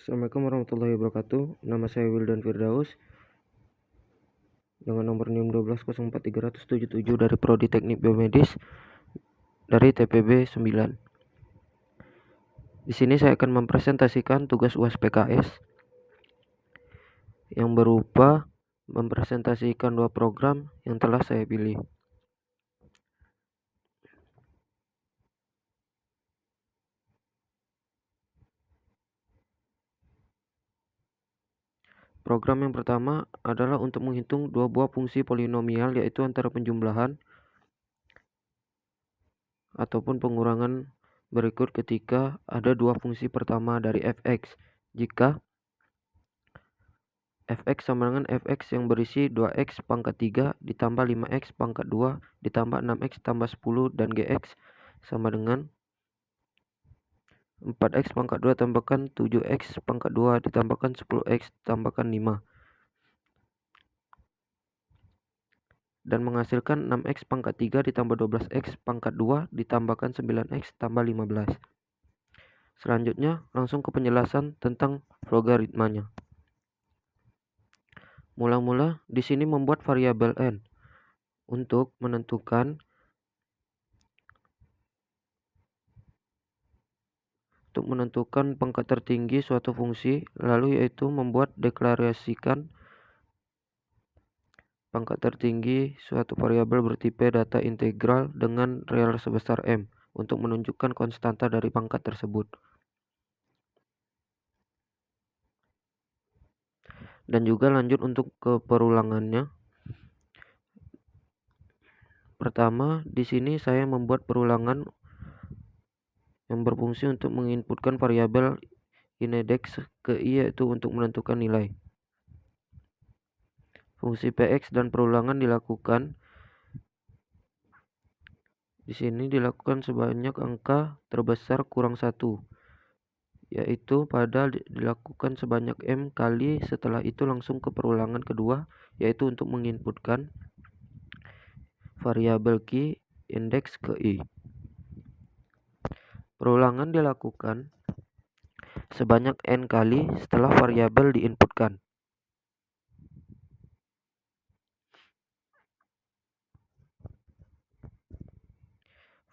Assalamualaikum warahmatullahi wabarakatuh. Nama saya Wildan Firdaus dengan nomor NIM 1204377 dari Prodi Teknik Biomedis dari TPB 9. Di sini saya akan mempresentasikan tugas UAS PKS yang berupa mempresentasikan 2 program yang telah saya pilih. Program yang pertama adalah untuk menghitung 2 buah fungsi polinomial, yaitu antara penjumlahan ataupun pengurangan berikut ketika ada 2 fungsi pertama dari fx. Jika fx sama dengan fx yang berisi 2x pangkat 3 ditambah 5x pangkat 2 ditambah 6x tambah 10 dan gx sama dengan 4x pangkat 2 tambahkan 7x pangkat 2 ditambahkan 10x tambahkan 5 dan menghasilkan 6x pangkat 3 ditambah 12x pangkat 2 ditambahkan 9x tambah 15. Selanjutnya langsung ke penjelasan tentang logaritmanya. Mula-mula di sini membuat variabel n untuk menentukan pangkat tertinggi suatu fungsi, lalu yaitu membuat deklarasikan pangkat tertinggi suatu variabel bertipe data integral dengan real sebesar m untuk menunjukkan konstanta dari pangkat tersebut. Dan juga lanjut untuk ke perulangannya. Pertama, di sini saya membuat perulangan yang berfungsi untuk menginputkan variabel index ke i, yaitu untuk menentukan nilai. Fungsi px dan perulangan dilakukan di sini sebanyak angka terbesar kurang 1, yaitu pada dilakukan sebanyak m kali. Setelah itu langsung ke perulangan kedua, yaitu untuk menginputkan variabel key index ke i. Perulangan dilakukan sebanyak n kali setelah variabel diinputkan.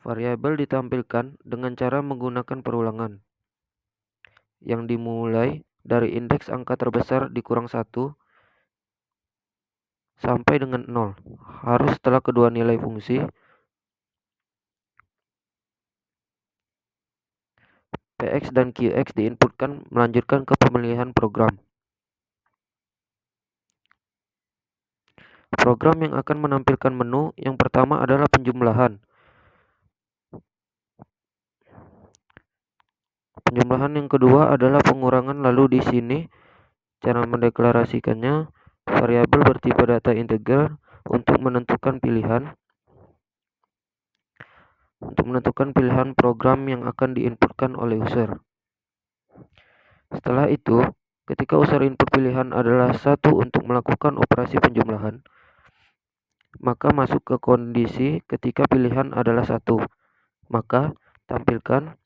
Variabel ditampilkan dengan cara menggunakan perulangan yang dimulai dari indeks angka terbesar dikurang 1 sampai dengan 0. Harus setelah kedua nilai fungsi px dan qx diinputkan melanjutkan ke pemilihan program. Program yang akan menampilkan menu yang pertama adalah penjumlahan. Penjumlahan yang kedua adalah pengurangan, lalu di sini cara mendeklarasikannya variabel bertipe data integral untuk menentukan pilihan program yang akan diinputkan oleh user. Setelah itu, ketika user input pilihan adalah 1 untuk melakukan operasi penjumlahan, maka masuk ke kondisi ketika pilihan adalah 1, maka tampilkan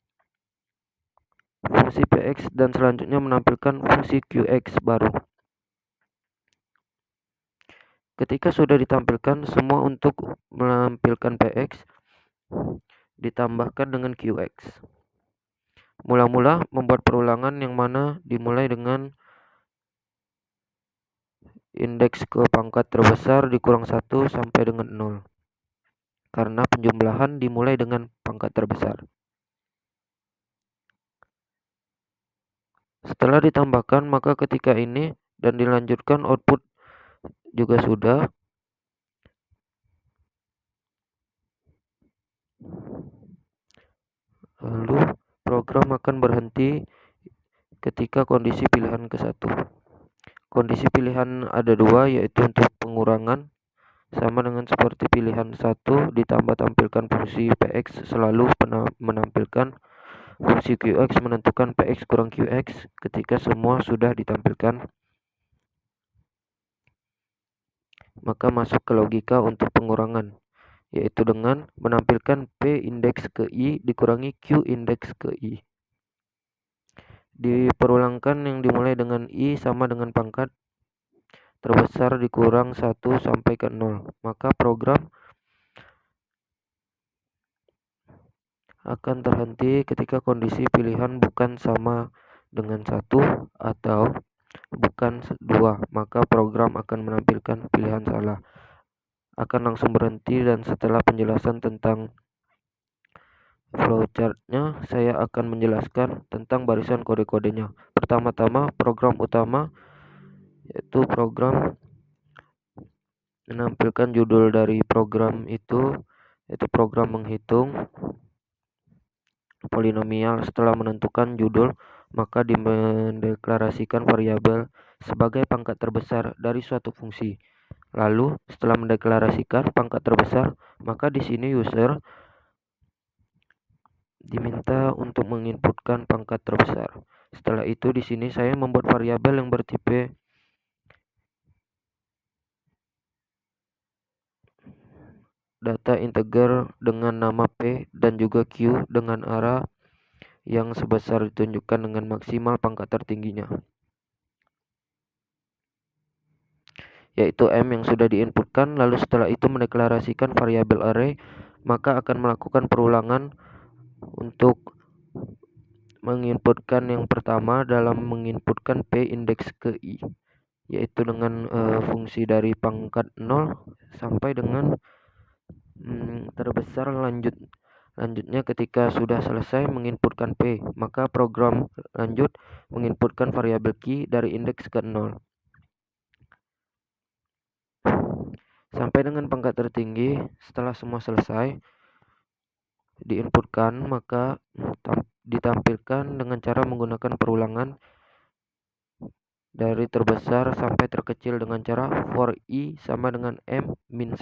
fungsi px dan selanjutnya menampilkan fungsi qx baru. Ketika sudah ditampilkan semua untuk menampilkan px ditambahkan dengan qx. Mula-mula membuat perulangan yang mana dimulai dengan indeks ke pangkat terbesar dikurang 1 sampai dengan 0. Karena penjumlahan dimulai dengan pangkat terbesar. Setelah ditambahkan, maka ketika ini dan dilanjutkan output juga sudah. Lalu program akan berhenti ketika kondisi pilihan ke-1. Kondisi pilihan ada 2, yaitu untuk pengurangan sama dengan seperti pilihan 1 ditambah tampilkan fungsi px selalu menampilkan fungsi qx menentukan px kurang qx. Ketika semua sudah ditampilkan, maka masuk ke logika untuk pengurangan, yaitu dengan menampilkan p indeks ke i dikurangi q indeks ke i. Diperulangkan yang dimulai dengan I sama dengan pangkat terbesar dikurang 1 sampai ke 0. Maka program akan terhenti ketika kondisi pilihan bukan sama dengan 1 atau bukan 2. Maka program akan menampilkan pilihan salah. Akan langsung berhenti, dan setelah penjelasan tentang flowchartnya, saya akan menjelaskan tentang barisan kode-kodenya. Pertama-tama, program utama yaitu program menampilkan judul dari program itu, yaitu program menghitung polinomial. Setelah menentukan judul, maka mendeklarasikan variabel sebagai pangkat terbesar dari suatu fungsi. Lalu setelah mendeklarasikan pangkat terbesar, maka di sini user diminta untuk menginputkan pangkat terbesar. Setelah itu di sini saya membuat variabel yang bertipe data integer dengan nama P dan juga Q dengan arah yang sebesar ditunjukkan dengan maksimal pangkat tertingginya, yaitu M yang sudah diinputkan. Lalu setelah itu mendeklarasikan variabel array, maka akan melakukan perulangan untuk menginputkan yang pertama dalam menginputkan P indeks ke I, yaitu dengan fungsi dari pangkat 0 sampai dengan terbesar. Lanjutnya ketika sudah selesai menginputkan P, maka program lanjut menginputkan variabel Q dari indeks ke 0 sampai dengan pangkat tertinggi. Setelah semua selesai diinputkan, maka ditampilkan dengan cara menggunakan perulangan dari terbesar sampai terkecil dengan cara for I sama dengan M-1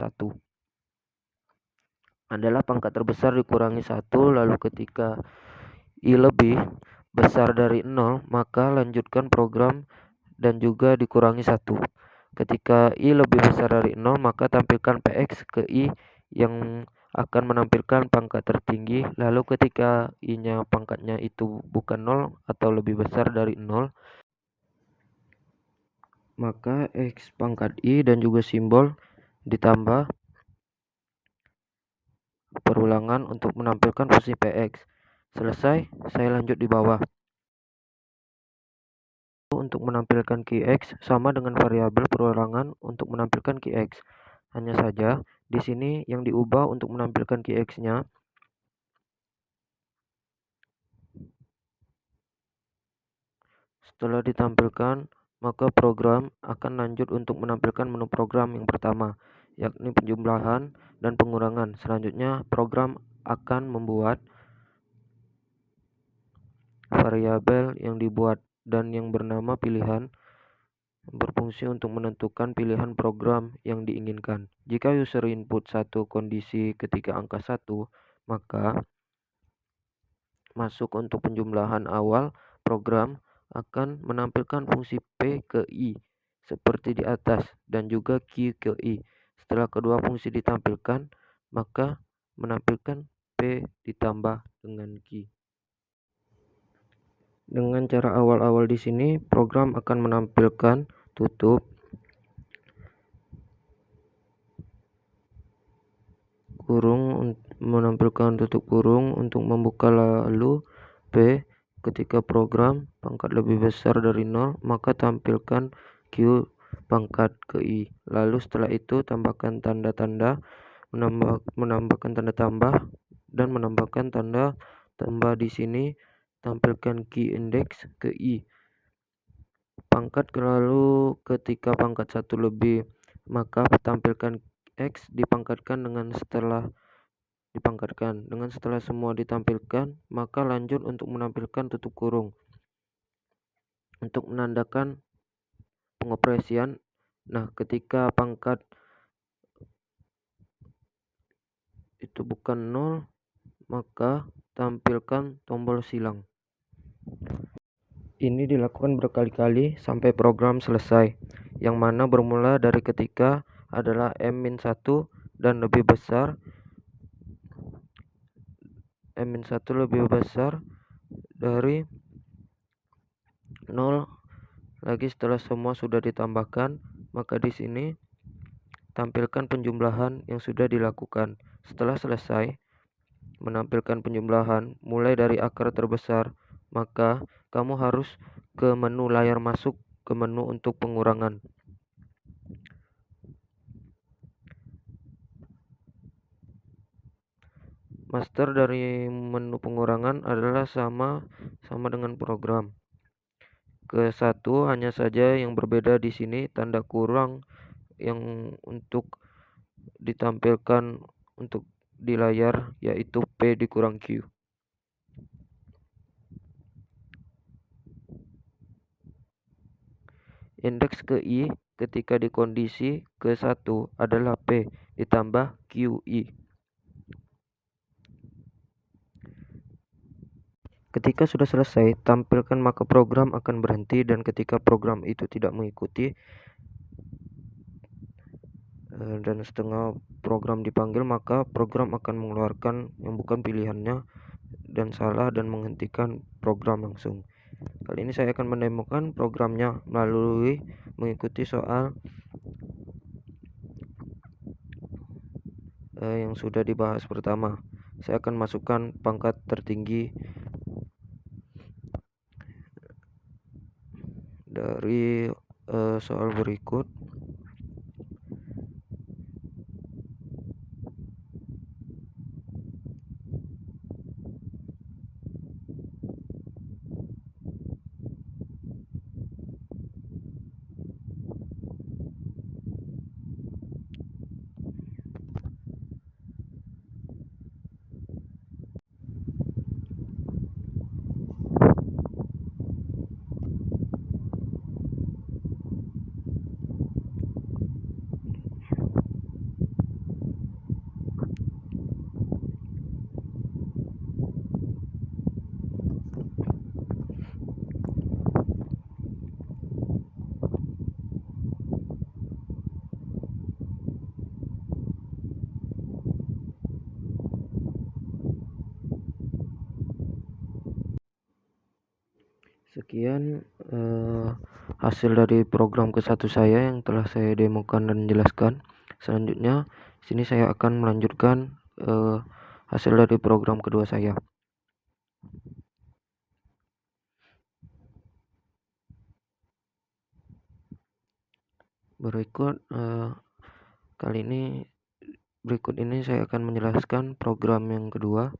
adalah pangkat terbesar dikurangi 1. Lalu ketika I lebih besar dari 0, maka lanjutkan program dan juga dikurangi 1. Ketika I lebih besar dari 0, maka tampilkan PX ke I yang akan menampilkan pangkat tertinggi. Lalu ketika I-nya pangkatnya itu bukan 0 atau lebih besar dari 0, maka X pangkat I dan juga simbol ditambah perulangan untuk menampilkan fungsi PX. Selesai, saya lanjut di bawah. Untuk menampilkan QX sama dengan variabel perulangan untuk menampilkan QX. Hanya saja di sini yang diubah untuk menampilkan QX-nya. Setelah ditampilkan, maka program akan lanjut untuk menampilkan menu program yang pertama, yakni penjumlahan dan pengurangan. Selanjutnya, program akan membuat variabel yang dibuat dan yang bernama pilihan, berfungsi untuk menentukan pilihan program yang diinginkan. Jika user input satu kondisi ketika angka 1, maka masuk untuk penjumlahan awal, program akan menampilkan fungsi P ke I seperti di atas dan juga Q ke I. Setelah kedua fungsi ditampilkan, maka menampilkan P ditambah dengan Q. Dengan cara awal-awal di sini, program akan menampilkan tutup kurung, untuk membuka. Lalu P ketika program pangkat lebih besar dari 0, maka tampilkan Q pangkat ke I. Lalu setelah itu tambahkan tanda-tanda, menambahkan tanda tambah dan menambahkan tanda tambah di sini, tampilkan Q indeks ke I pangkat. Lalu ketika pangkat 1 lebih, maka tampilkan X dipangkatkan dengan setelah semua ditampilkan, maka lanjut untuk menampilkan tutup kurung untuk menandakan pengoperasian. Nah, ketika pangkat itu bukan 0, maka tampilkan tombol silang. Ini dilakukan berkali-kali sampai program selesai, yang mana bermula dari ketika adalah M-1 dan lebih besar, M-1 lebih besar dari 0 lagi setelah semua sudah ditambahkan, maka di sini tampilkan penjumlahan yang sudah dilakukan. Setelah selesai menampilkan penjumlahan mulai dari akar terbesar, maka kamu harus ke menu layar masuk ke menu untuk pengurangan. Master dari menu pengurangan adalah sama dengan program. Ke satu hanya saja yang berbeda di sini tanda kurang yang untuk ditampilkan untuk di layar, yaitu P dikurang Q. Indeks ke I ketika di kondisi ke 1 adalah P ditambah QI. Ketika sudah selesai, tampilkan maka program akan berhenti, dan ketika program itu tidak mengikuti dan setengah program dipanggil, maka program akan mengeluarkan yang bukan pilihannya dan salah dan menghentikan program langsung. Kali ini saya akan mendemokan programnya melalui mengikuti soal yang sudah dibahas pertama. Saya akan masukkan pangkat tertinggi dari soal berikut. Sekian hasil dari program ke-1 saya yang telah saya demokan dan jelaskan. Selanjutnya sini saya akan melanjutkan hasil dari program kedua saya. Berikut berikut ini saya akan menjelaskan program yang kedua.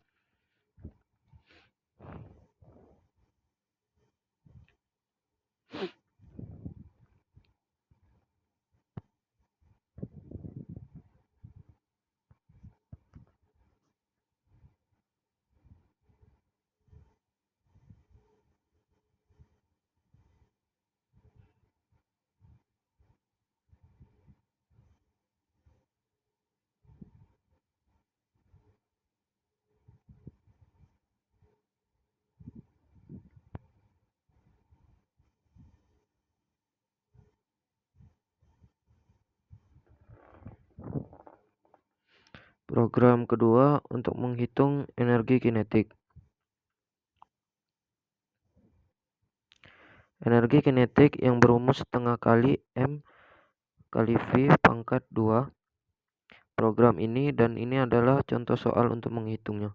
Program kedua untuk menghitung energi kinetik. Energi kinetik yang berumus setengah kali M kali V pangkat 2. Program ini dan ini adalah contoh soal untuk menghitungnya.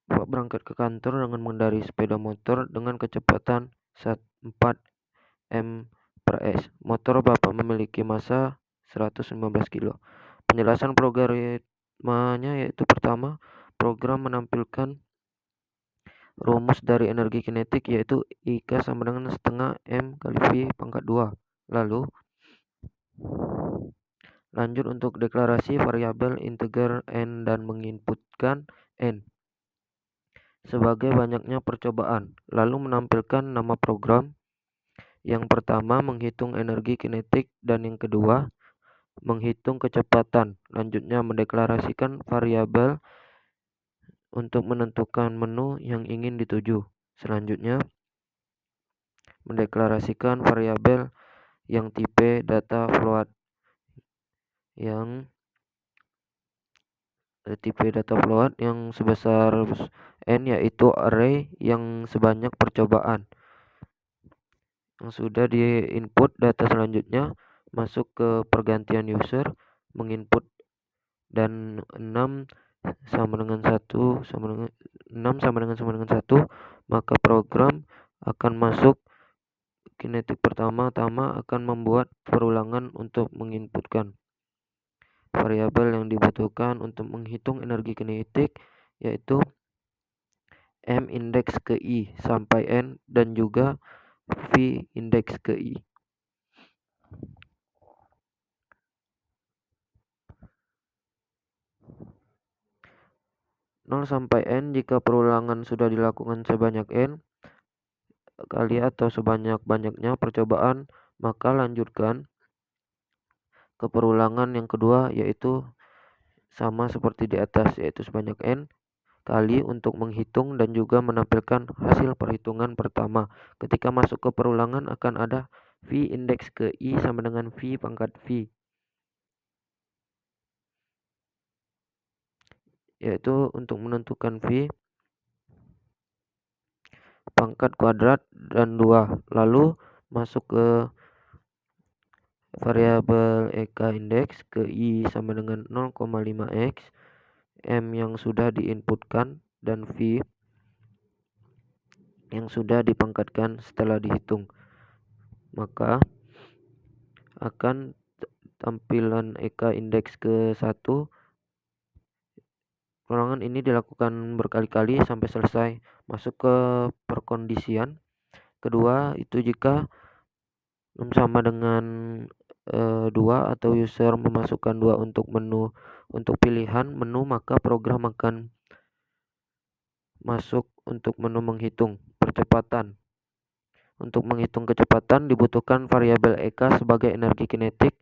Bapak berangkat ke kantor dengan mengendarai sepeda motor dengan kecepatan 4 m/s. Motor Bapak memiliki massa 115 kg. Penjelasan programnya yaitu pertama, program menampilkan rumus dari energi kinetik yaitu IK sama dengan setengah M kali V pangkat 2. Lalu lanjut untuk deklarasi variabel integer N dan menginputkan N sebagai banyaknya percobaan, lalu menampilkan nama program. Yang pertama menghitung energi kinetik dan yang kedua menghitung kecepatan. Lanjutnya mendeklarasikan variabel untuk menentukan menu yang ingin dituju. Selanjutnya mendeklarasikan variabel yang tipe data float yang tipe data float yang sebesar n, yaitu array yang sebanyak percobaan. Yang sudah di input data selanjutnya masuk ke pergantian user menginput, dan 6 sama dengan 1 sama dengan 6 sama dengan 1, maka program akan masuk kinetik. Pertama-tama akan membuat perulangan untuk menginputkan variabel yang dibutuhkan untuk menghitung energi kinetik, yaitu M indeks ke I sampai N dan juga V indeks ke I. Nol sampai N jika perulangan sudah dilakukan sebanyak N kali atau sebanyak-banyaknya percobaan, maka lanjutkan ke perulangan yang kedua, yaitu sama seperti di atas, yaitu sebanyak N kali untuk menghitung dan juga menampilkan hasil perhitungan pertama. Ketika masuk ke perulangan akan ada V indeks ke I sama dengan V pangkat V, yaitu untuk menentukan V pangkat kuadrat dan 2. Lalu masuk ke variabel EK indeks ke I sama dengan 0,5x, M yang sudah diinputkan, dan V yang sudah dipangkatkan setelah dihitung. Maka akan tampilan EK indeks ke 1. Perulangan ini dilakukan berkali-kali sampai selesai. Masuk ke perkondisian kedua, itu jika sama dengan 2 atau user memasukkan 2 untuk pilihan menu, maka program akan masuk untuk menu menghitung percepatan. Untuk menghitung kecepatan dibutuhkan variabel EK sebagai energi kinetik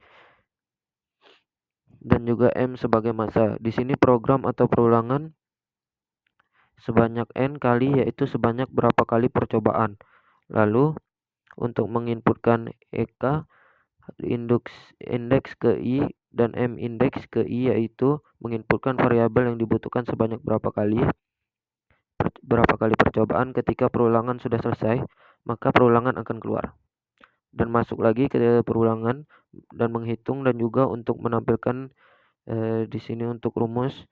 dan juga M sebagai massa. Di sini program atau perulangan sebanyak N kali, yaitu sebanyak berapa kali percobaan. Lalu untuk menginputkan EK indeks ke I dan M indeks ke I, yaitu menginputkan variabel yang dibutuhkan sebanyak berapa kali percobaan. Ketika perulangan sudah selesai, maka perulangan akan keluar dan masuk lagi ke perulangan dan menghitung, dan juga untuk menampilkan di sini untuk rumus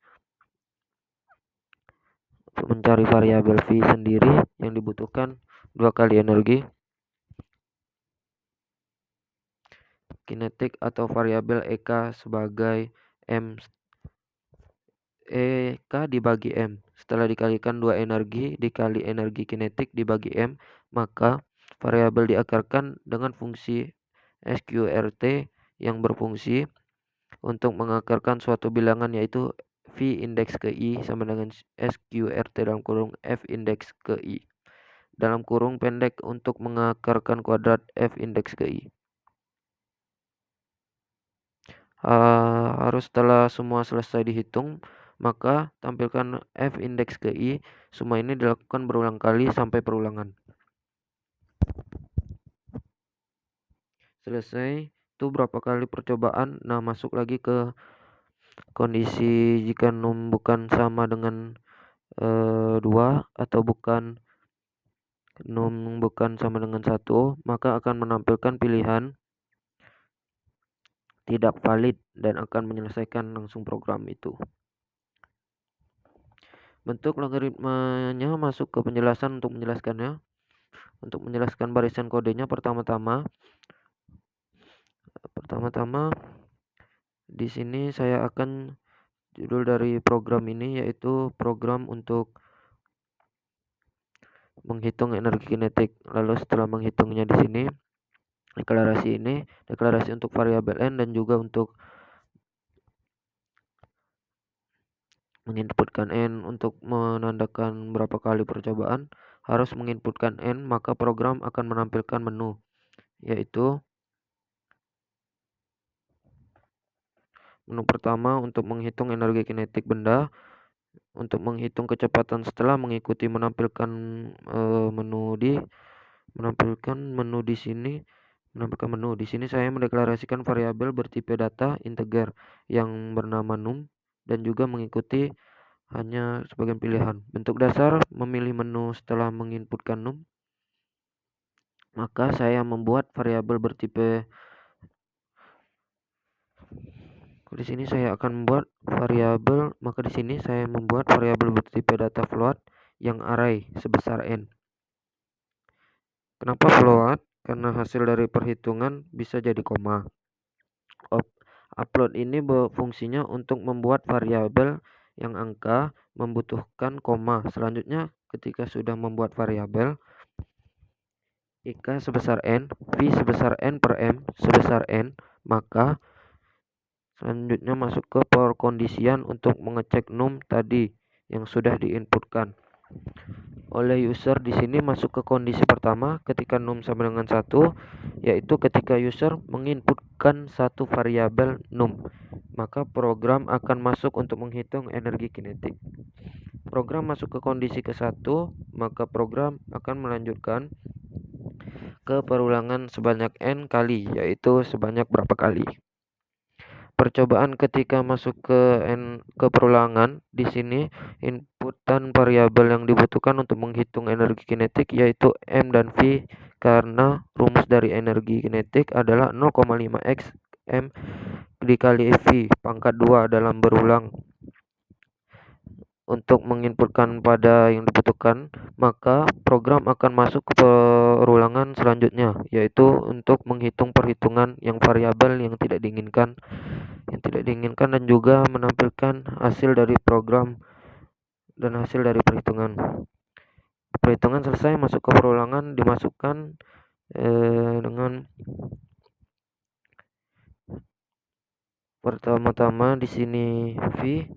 mencari variabel V sendiri yang dibutuhkan 2 kali energi kinetik atau variabel EK sebagai M EK dibagi M. Setelah dikalikan 2 energi dikali energi kinetik dibagi M, maka variabel diakarkan dengan fungsi SQRT yang berfungsi untuk mengakarkan suatu bilangan, yaitu V indeks ke I sama dengan SQRT dalam kurung F indeks ke I dalam kurung pendek untuk mengakarkan kuadrat F indeks ke I. Harus setelah semua selesai dihitung, maka tampilkan F indeks ke I. Semua ini dilakukan berulang kali sampai perulangan selesai. Itu berapa kali percobaan. Nah, masuk lagi ke kondisi jika num bukan sama dengan 2 atau num bukan sama dengan 1, maka akan menampilkan pilihan tidak valid dan akan menyelesaikan langsung program itu. Bentuk logaritmanya masuk ke penjelasan untuk menjelaskannya. Untuk menjelaskan barisan kodenya, pertama-tama di sini saya akan judul dari program ini, yaitu program untuk menghitung energi kinetik. Lalu setelah menghitungnya di sini deklarasi untuk variabel N dan juga untuk menginputkan N untuk menandakan berapa kali percobaan harus menginputkan N, maka program akan menampilkan menu, yaitu menu pertama untuk menghitung energi kinetik benda, untuk menghitung kecepatan setelah mengikuti menampilkan menu di sini saya mendeklarasikan variabel bertipe data integer yang bernama num dan juga mengikuti hanya sebagian pilihan. Bentuk dasar memilih menu setelah menginputkan num, maka saya membuat variabel bertipe di sini saya akan membuat variabel, maka di sini saya membuat variabel bertipe data float yang array sebesar n. Kenapa float? Karena hasil dari perhitungan bisa jadi koma. Upload ini fungsinya untuk membuat variabel yang angka membutuhkan koma. Selanjutnya, ketika sudah membuat variabel IK sebesar n, V sebesar n per m sebesar n, maka selanjutnya masuk ke perkondisian untuk mengecek num tadi yang sudah diinputkan oleh user. Di sini masuk ke kondisi pertama ketika num sama dengan 1, yaitu ketika user menginputkan satu variabel num, maka program akan masuk untuk menghitung energi kinetik. Program masuk ke kondisi ke-1, maka program akan melanjutkan ke perulangan sebanyak n kali, yaitu sebanyak berapa kali. Percobaan ketika masuk ke perulangan, di sini inputan variabel yang dibutuhkan untuk menghitung energi kinetik yaitu m dan v, karena rumus dari energi kinetik adalah 0,5 x m dikali v pangkat 2 dalam berulang. Untuk menginputkan pada yang dibutuhkan, maka program akan masuk ke perulangan selanjutnya, yaitu untuk menghitung perhitungan yang variabel yang tidak diinginkan dan juga menampilkan hasil dari program dan hasil dari perhitungan. Perhitungan selesai, masuk ke perulangan, dimasukkan dengan pertama-tama di sini V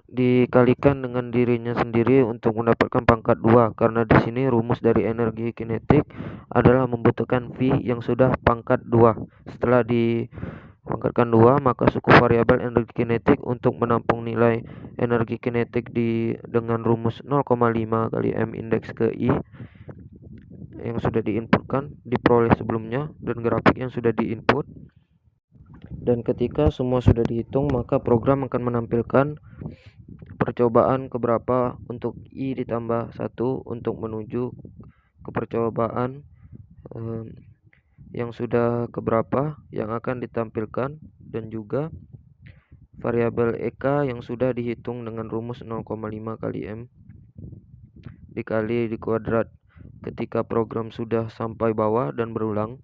dikalikan dengan dirinya sendiri untuk mendapatkan pangkat 2, karena di sini rumus dari energi kinetik adalah membutuhkan V yang sudah pangkat 2. Setelah dipangkatkan 2, maka suku variabel energi kinetik untuk menampung nilai energi kinetik dengan rumus 0,5 kali m indeks ke I yang sudah diinputkan diperoleh sebelumnya dan grafik yang sudah diinput. Dan ketika semua sudah dihitung, maka program akan menampilkan percobaan keberapa untuk I ditambah 1 untuk menuju ke percobaan yang sudah keberapa yang akan ditampilkan, dan juga variabel EK yang sudah dihitung dengan rumus 0,5 kali M dikali di kuadrat. Ketika program sudah sampai bawah dan berulang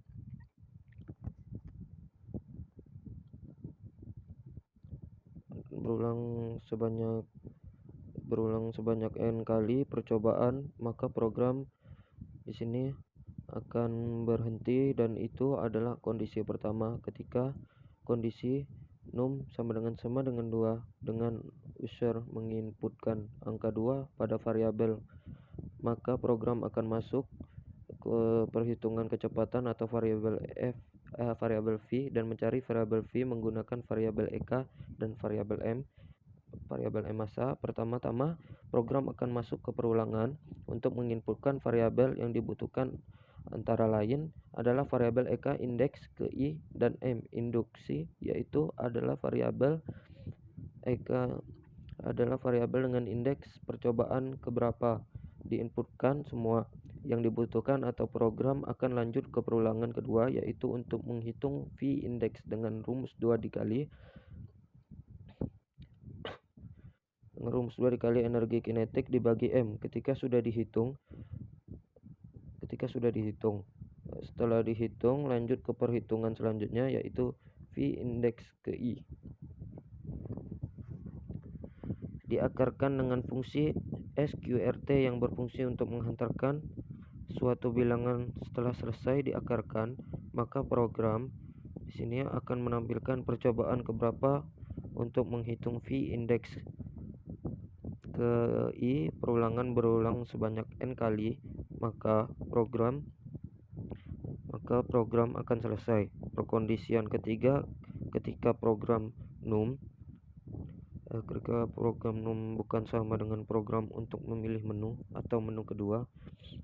sebanyak n kali percobaan, maka program di sini akan berhenti, dan itu adalah kondisi pertama. Ketika kondisi num sama dengan 2 dengan user menginputkan angka 2 pada variabel, maka program akan masuk ke perhitungan kecepatan atau variabel V dan mencari variabel V menggunakan variabel EK dan variabel M massa. Pertama-tama program akan masuk ke perulangan untuk menginputkan variabel yang dibutuhkan, antara lain adalah variabel EK indeks ke I dan M induksi, yaitu adalah variabel EK adalah variabel dengan indeks percobaan keberapa diinputkan semua yang dibutuhkan, atau program akan lanjut ke perulangan kedua, yaitu untuk menghitung V indeks dengan rumus 2 dikali energi kinetik dibagi M ketika sudah dihitung. Setelah dihitung, lanjut ke perhitungan selanjutnya, yaitu V indeks ke I. Diakarkan dengan fungsi sqrt yang berfungsi untuk menghantarkan suatu bilangan. Setelah selesai diakarkan, maka program di sini akan menampilkan percobaan keberapa untuk menghitung V indeks ke I perulangan berulang sebanyak n kali, maka program akan selesai. Perkondisian ketiga, ketika program num bukan sama dengan program untuk memilih menu atau menu kedua,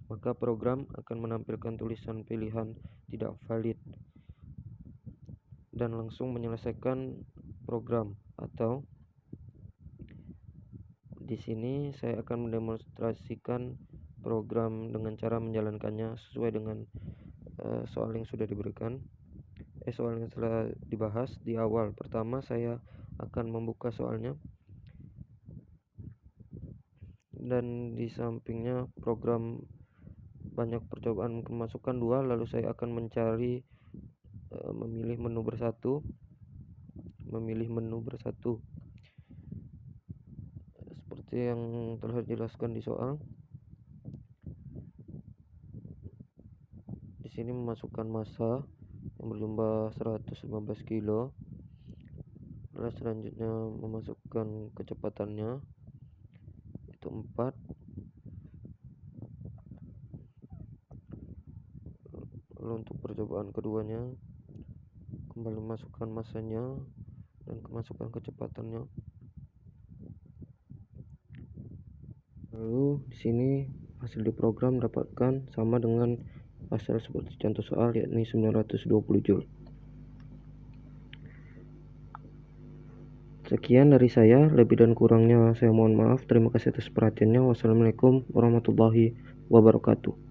maka program akan menampilkan tulisan pilihan tidak valid dan langsung menyelesaikan program atau di sini saya akan mendemonstrasikan program dengan cara menjalankannya sesuai dengan soal yang sudah diberikan, soal yang telah dibahas di awal. Pertama, saya akan membuka soalnya, dan di sampingnya program banyak percobaan kemasukan 2, lalu saya akan mencari memilih menu bersatu seperti yang telah dijelaskan di soal. Di sini memasukkan massa yang berjumlah 115 kilo. Lalu selanjutnya memasukkan kecepatannya, itu 4. Lalu untuk percobaan keduanya kembali masukkan massanya dan kemasukan kecepatannya. Lalu di sini hasil di program dapatkan sama dengan hasil seperti contoh soal, yakni 920 Joule. Sekian dari saya, lebih dan kurangnya saya mohon maaf. Terima kasih atas perhatiannya. Wassalamualaikum warahmatullahi wabarakatuh.